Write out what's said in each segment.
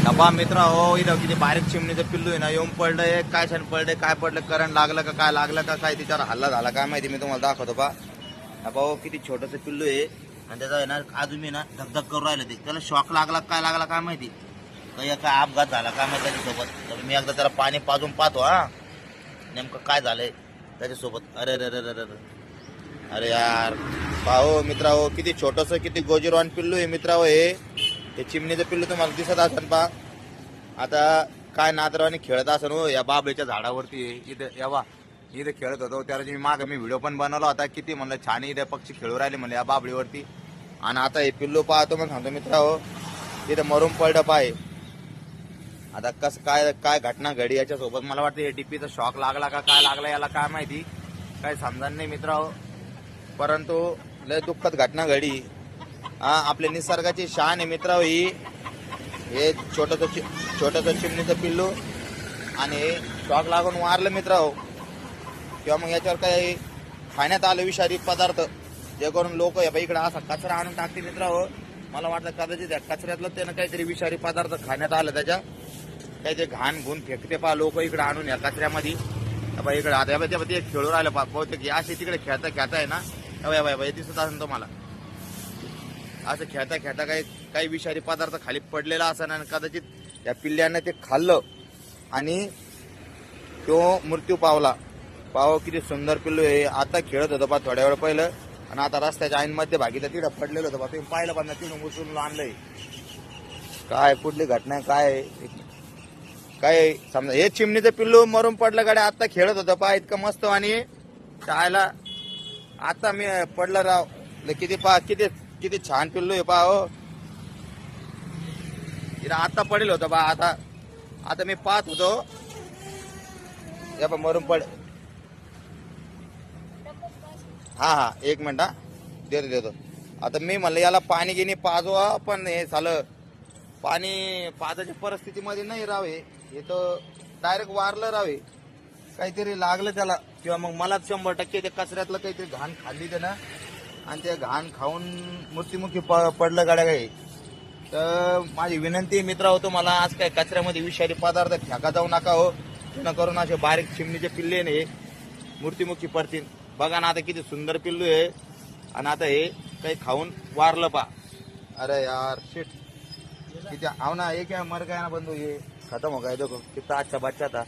डबा मित्र हो इथं किती बारीक चिमणीचं पिल्लू आहे ना येऊन पडलंय काय छान पडलंय काय पडलं करंट लागलं का काय लागलं का काय तिच्यावर हल्ला झाला काय माहिती मी तुम्हाला दाखवतो बा हो किती छोटंसं पिल्लू आहे आणि त्याचा आहे ना अजून मी ना धगधग करून राहिलं ते त्याला शॉक लागला काय लागला काय माहिती काही काय अपघात झाला काय माहिती त्याच्यासोबत तर मी एकदा त्याला पाणी पाजून पाहतो हा नेमकं काय झालंय त्याच्यासोबत अरे रे रे रे रे अरे यार पाहो मित्रा हो किती छोटंसं किती गोजीरवान पिल्लू आहे मित्रा हो हे चिमणीचं पिल्लू तुम्हाला दिसत असेल पा आता काय नादरावानी खेळत असेल हो या बाबळीच्या झाडावरती इथं यावा इथं खेळत होतो त्याला मी मागं मी व्हिडिओ पण बनवला होता किती म्हणलं छान इथे पक्षी खेळू राहिले म्हणलं या बाबळीवरती आणि आता हे पिल्लू पाहतो मग सांगतो मित्रा हो इथं मरून पडलं पाय आता कसं काय काय घटना घडी याच्यासोबत मला वाटतं हे डीपीचा शॉक लागला का काय लागला याला काय माहिती काय समजा नाही मित्रा हो परंतु लय दुःखद घटना घडी हा आपल्या निसर्गाची शान आहे मित्र ही हे छोटंसं चिमणीचं पिल्लू आणि शॉक लागून मारलं मित्र हो किंवा मग याच्यावर काही खाण्यात आलं विषारी पदार्थ जे करून लोक इकडे असा कचरा आणून टाकते मित्र हो मला वाटतं कदाचित त्या कचऱ्यातलं त्यानं काहीतरी विषारी पदार्थ खाण्यात आलं त्याच्या काहीतरी घाण गुण फेकते पा लोक इकडे आणून या कचऱ्यामध्ये इकडे आता ते खेळू राहिलं पा बहुतेक असे तिकडे खेळता आहे ना बाय दिसत असेल तुम्हाला असं खेळता काही विषारी पदार्थ खाली पडलेला असेल आणि कदाचित त्या पिल्ल्याने ते खाल्लं आणि तो मृत्यू पावला पाव किती सुंदर पिल्लू आहे आता खेळत होतं पा थोड्या वेळ पहिलं आणि आता रस्त्याच्या ऐन मध्ये भागीला तिथं पडलेलं होतं पा तुम्ही पाहिलं पण तिथून उचलून आणलंय काय कुठली घटना काय समजा हे चिमणीचं पिल्लू मरून पडलं गाड्या आता खेळत होतं पा इतकं मस्त आणि शाळेला आता मी पडलं राव किती छान पिल्लू आहे पा हो आता पडेल होतं बा आता मी पाहत होतो या पा मरून पड हा एक मिनिट हा देतो आता मी म्हणलं याला पाणी घेणे पाजवा पण हे झालं पाणी पाजाच्या परिस्थितीमध्ये नाही रावे हे तर डायरेक्ट वारलं रावे काहीतरी लागलं त्याला किंवा मग मला 100% ते कचऱ्यातलं काहीतरी घाण खाल्ली त्यानं आणि ते घाण खाऊन मृत्युमुखी पडलं गाड्या काही तर माझी विनंती मित्र होतो मला आज काय कचऱ्यामध्ये विषारी पदार्थ फेका जाऊ नका हो न करून असे बारीक चिमणीचे पिल्ले ने मृत्युमुखी पडतील बघा ना आता किती सुंदर पिल्लू आहे आणि आता हे काही खाऊन वारलं पा अरे यार शिट किती आओ ना ये क्या मर गया ना बंधू ये खत्म हो गया देखो कितना अच्छा बच्चा था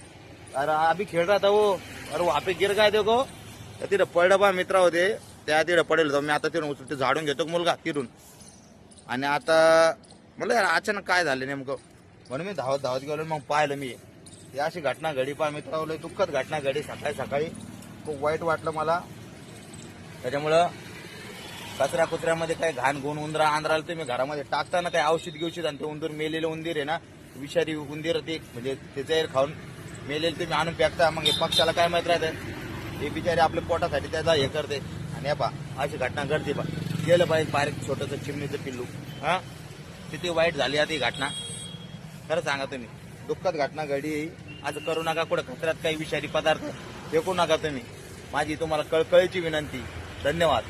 अरे अभी खेळ रहा था वो अरे वहाँ पे गिर गया देखो तिथं पडलं पा मित्र होते त्या तिथं पडेल होतं मी आता तिथून उचलते झाडून घेतो मुलगा तिथून आणि आता म्हणलं अचानक काय झालं नेमकं म्हणून मी धावत गेलो मग पाहिलं मी ही अशी घटना घडी पा मित्र दुःखद घटना घडी सकाळी खूप वाईट वाटलं मला त्याच्यामुळं कचऱ्यामध्ये काही घाण गुण आंध्राला तुम्ही घरामध्ये टाकताना काही औषध घेऊशीत आणि ते उंदीर मेलेले उंदीर आहे ना विषारी उंदीर ते म्हणजे त्याचे खाऊन मेलेले तुम्ही आणून फेकता मग हे पक्षाला काय माहित राहतं हे बिचारे आपल्या पोटासाठी त्याचा हे करते आणि पा अशी घटना घडते पा गेलं पाहिजे बारीक छोटंसं चिमणीचं पिल्लू हा किती वाईट झाली आता ही घटना खरं सांगा तुम्ही दुःखद घटना घडी आज करू नका कुठं कचऱ्यात काही विषारी पदार्थ फेकू नका तुम्ही माझी तुम्हाला कळकळीची विनंती धन्यवाद.